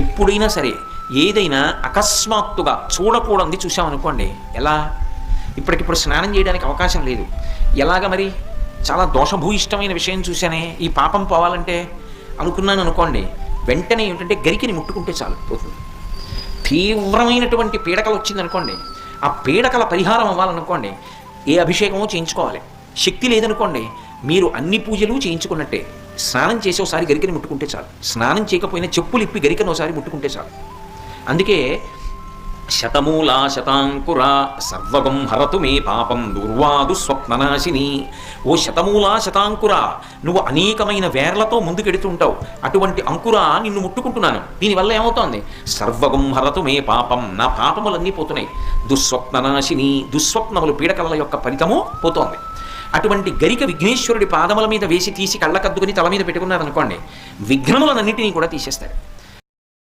ఎప్పుడైనా సరే ఏదైనా అకస్మాత్తుగా చూడకూడదు చూసామనుకోండి, ఎలా ఇప్పటికిప్పుడు స్నానం చేయడానికి అవకాశం లేదు, ఎలాగ మరి చాలా దోషభూయిష్టమైన విషయం చూశానే, ఈ పాపం పోవాలంటే అనుకున్నాను అనుకోండి, వెంటనే ఏమిటంటే గరికిని ముట్టుకుంటే చాలు పోతుంది. తీవ్రమైనటువంటి పీడకలు వచ్చిందనుకోండి, ఆ పీడకల పరిహారం అవ్వాలనుకోండి ఏ అభిషేకమో చేయించుకోవాలి. శక్తి లేదనుకోండి, మీరు అన్ని పూజలు చేయించుకున్నట్టే. స్నానం చేసి ఒకసారి గరికని ముట్టుకుంటే చాలు, స్నానం చేయకపోయినా చెప్పులు ఇప్పి గరికను ఒకసారి ముట్టుకుంటే చాలు. అందుకే శతమూలా శతాంకుర సర్వగం హరతు మే పాపం దుర్వాదు స్వప్ననాశిని. ఓ శతమూలా శతాంకుర, నువ్వు అనేకమైన వేర్లతో ముందుకెడుతుంటావు, అటువంటి అంకుర నిన్ను ముట్టుకుంటున్నాను. దీనివల్ల ఏమవుతోంది? సర్వగం హరతు మే పాపం, నా పాపములన్నీ పోతున్నాయి. దుస్వప్ననాశిని, దుస్వప్నములు పీడకల యొక్క ఫలితము పోతోంది. అటువంటి గరిక విఘ్నేశ్వరుడి పాదముల మీద వేసి తీసి కళ్ళకద్దుకుని తల మీద పెట్టుకున్నారనుకోండి, విఘ్నములన్నింటినీ కూడా తీసేస్తారు.